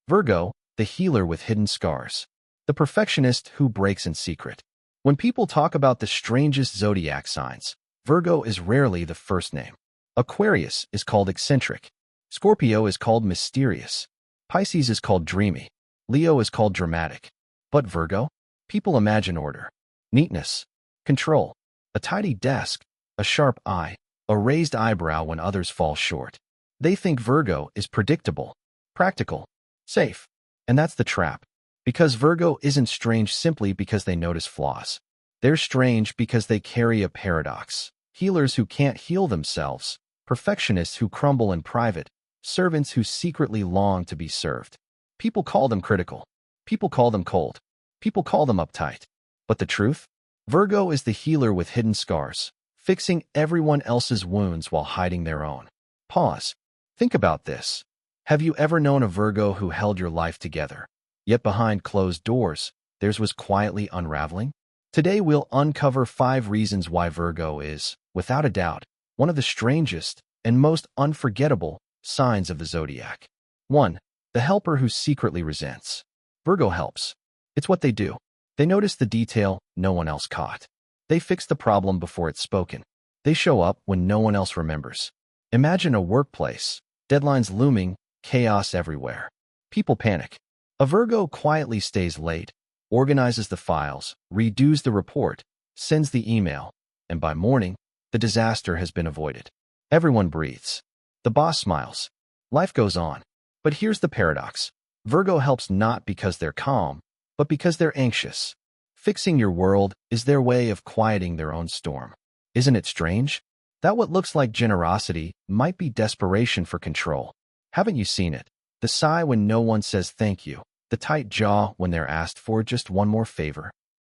Virgo, the healer with hidden scars. The perfectionist who breaks in secret. When people talk about the strangest zodiac signs, Virgo is rarely the first name. Aquarius is called eccentric. Scorpio is called mysterious. Pisces is called dreamy. Leo is called dramatic. But Virgo? People imagine order, neatness, control, a tidy desk, a sharp eye, a raised eyebrow when others fall short. They think Virgo is predictable, practical, safe. And that's the trap. Because Virgo isn't strange simply because they notice flaws. They're strange because they carry a paradox. Healers who can't heal themselves, perfectionists who crumble in private, servants who secretly long to be served. People call them critical. People call them cold. People call them uptight. But the truth? Virgo is the healer with hidden scars, fixing everyone else's wounds while hiding their own. Pause. Think about this. Have you ever known a Virgo who held your life together? Yet behind closed doors, theirs was quietly unraveling? Today we'll uncover 5 reasons why Virgo is, without a doubt, one of the strangest and most unforgettable signs of the zodiac. 1. The helper who secretly resents. Virgo helps. It's what they do. They notice the detail no one else caught. They fix the problem before it's spoken. They show up when no one else remembers. Imagine a workplace, deadlines looming, chaos everywhere. People panic. A Virgo quietly stays late, organizes the files, redoes the report, sends the email, and by morning, the disaster has been avoided. Everyone breathes. The boss smiles. Life goes on. But here's the paradox. Virgo helps not because they're calm, but because they're anxious. Fixing your world is their way of quieting their own storm. Isn't it strange? That what looks like generosity might be desperation for control. Haven't you seen it? The sigh when no one says thank you, the tight jaw when they're asked for just one more favor.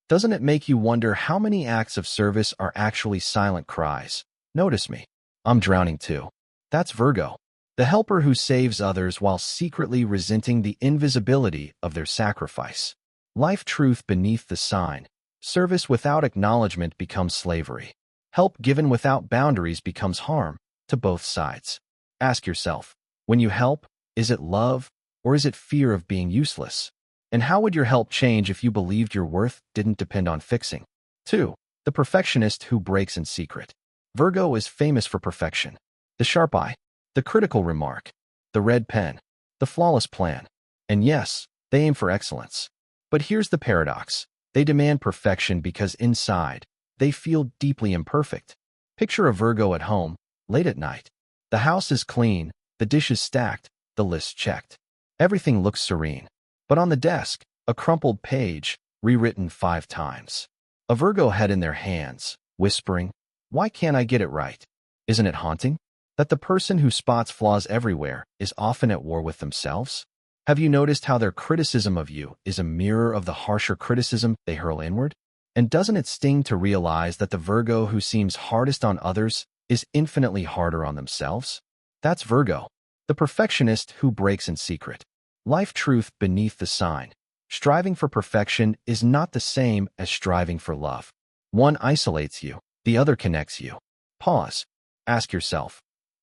Doesn't it make you wonder how many acts of service are actually silent cries? Notice me. I'm drowning too. That's Virgo, the helper who saves others while secretly resenting the invisibility of their sacrifice. Life truth beneath the sign. Service without acknowledgement becomes slavery. Help given without boundaries becomes harm to both sides. Ask yourself, when you help, is it love or is it fear of being useless? And how would your help change if you believed your worth didn't depend on fixing? 2. The perfectionist who breaks in secret. Virgo is famous for perfection. The sharp eye, the critical remark, the red pen, the flawless plan. And yes, they aim for excellence. But here's the paradox. They demand perfection because inside, they feel deeply imperfect. Picture a Virgo at home, late at night. The house is clean, the dishes stacked, the list checked. Everything looks serene. But on the desk, a crumpled page, rewritten 5 times. A Virgo head in their hands, whispering, "Why can't I get it right?" Isn't it haunting? That the person who spots flaws everywhere is often at war with themselves? Have you noticed how their criticism of you is a mirror of the harsher criticism they hurl inward? And doesn't it sting to realize that the Virgo who seems hardest on others is infinitely harder on themselves? That's Virgo, the perfectionist who breaks in secret. Life truth beneath the sign. Striving for perfection is not the same as striving for love. One isolates you, the other connects you. Pause. Ask yourself,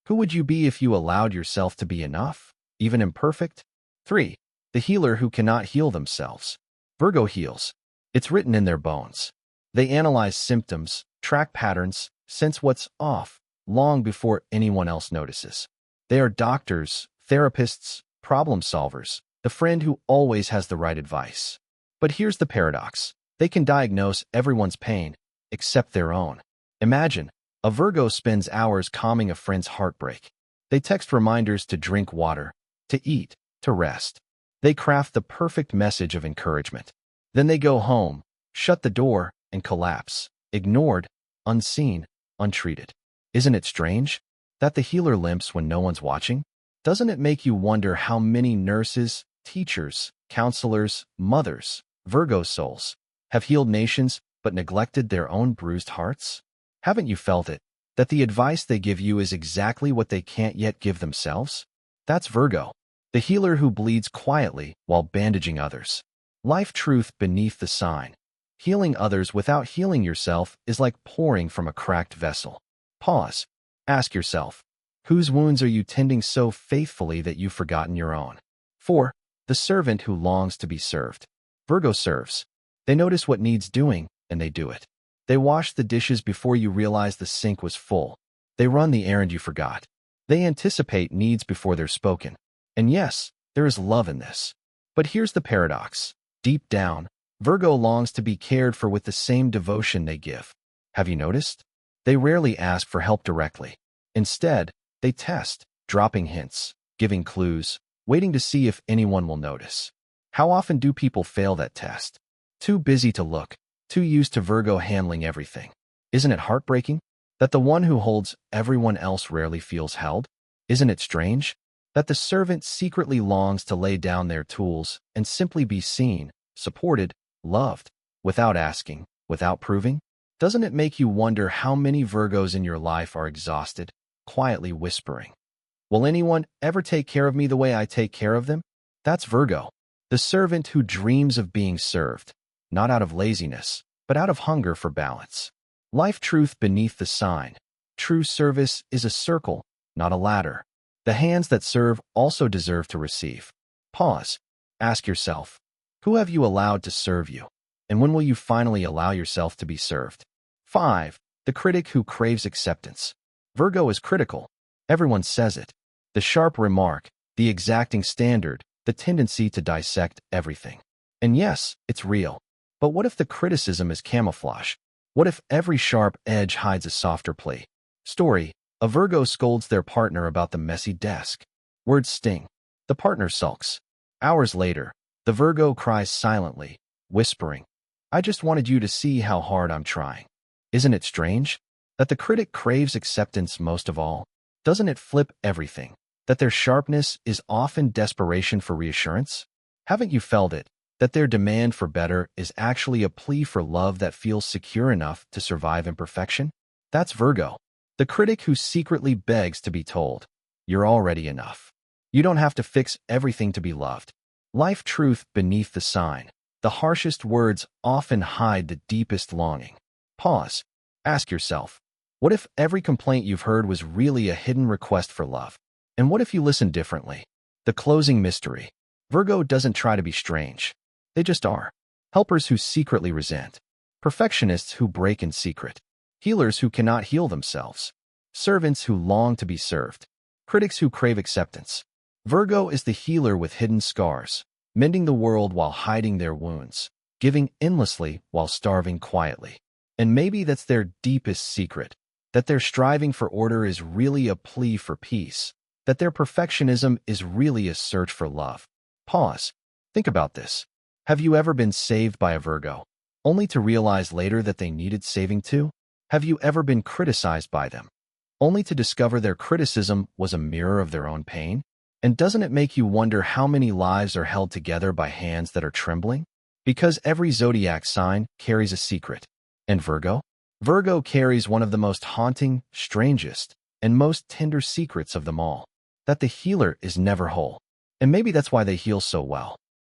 who would you be if you allowed yourself to be enough, even imperfect? 3. The healer who cannot heal themselves. Virgo heals. It's written in their bones. They analyze symptoms, track patterns, sense what's off, long before anyone else notices. They are doctors, therapists, problem solvers, the friend who always has the right advice. But here's the paradox. They can diagnose everyone's pain, except their own. Imagine, a Virgo spends hours calming a friend's heartbreak. They text reminders to drink water, to eat, to rest. They craft the perfect message of encouragement. Then they go home, shut the door, and collapse, ignored, unseen, untreated. Isn't it strange that the healer limps when no one's watching? Doesn't it make you wonder how many nurses, teachers, counselors, mothers, Virgo souls, have healed nations but neglected their own bruised hearts? Haven't you felt it, that the advice they give you is exactly what they can't yet give themselves? That's Virgo, the healer who bleeds quietly while bandaging others. Life truth beneath the sign. Healing others without healing yourself is like pouring from a cracked vessel. Pause. Ask yourself, whose wounds are you tending so faithfully that you've forgotten your own? 4. the servant who longs to be served. Virgo serves. They notice what needs doing, and they do it. They wash the dishes before you realize the sink was full. They run the errand you forgot. They anticipate needs before they're spoken. And yes, there is love in this. But here's the paradox. Deep down, Virgo longs to be cared for with the same devotion they give. Have you noticed? They rarely ask for help directly. Instead, they test, dropping hints, giving clues, waiting to see if anyone will notice. How often do people fail that test? Too busy to look, too used to Virgo handling everything. Isn't it heartbreaking that the one who holds everyone else rarely feels held? Isn't it strange that the servant secretly longs to lay down their tools and simply be seen, supported, loved, without asking, without proving? Doesn't it make you wonder how many Virgos in your life are exhausted, quietly whispering, "Will anyone ever take care of me the way I take care of them?" That's Virgo, the servant who dreams of being served, not out of laziness, but out of hunger for balance. Life truth beneath the sign. True service is a circle, not a ladder. The hands that serve also deserve to receive. Pause. Ask yourself, who have you allowed to serve you? And when will you finally allow yourself to be served? 5. The critic who craves acceptance. Virgo is critical. Everyone says it. The sharp remark, the exacting standard, the tendency to dissect everything. And yes, it's real. But what if the criticism is camouflage? What if every sharp edge hides a softer plea? Story: a Virgo scolds their partner about the messy desk. Words sting. The partner sulks. Hours later, the Virgo cries silently, whispering, "I just wanted you to see how hard I'm trying." Isn't it strange that the critic craves acceptance most of all? Doesn't it flip everything? That their sharpness is often desperation for reassurance? Haven't you felt it? That their demand for better is actually a plea for love that feels secure enough to survive imperfection? That's Virgo, the critic who secretly begs to be told, "You're already enough. You don't have to fix everything to be loved." Life truth beneath the sign. The harshest words often hide the deepest longing. Pause. Ask yourself, what if every complaint you've heard was really a hidden request for love? And what if you listened differently? The closing mystery. Virgo doesn't try to be strange. They just are. Helpers who secretly resent. Perfectionists who break in secret. Healers who cannot heal themselves. Servants who long to be served. Critics who crave acceptance. Virgo is the healer with hidden scars, mending the world while hiding their wounds, giving endlessly while starving quietly. And maybe that's their deepest secret, that their striving for order is really a plea for peace, that their perfectionism is really a search for love. Pause. Think about this. Have you ever been saved by a Virgo, only to realize later that they needed saving too? Have you ever been criticized by them, only to discover their criticism was a mirror of their own pain? And doesn't it make you wonder how many lives are held together by hands that are trembling? Because every zodiac sign carries a secret. And Virgo? Virgo carries one of the most haunting, strangest, and most tender secrets of them all. That the healer is never whole. And maybe that's why they heal so well.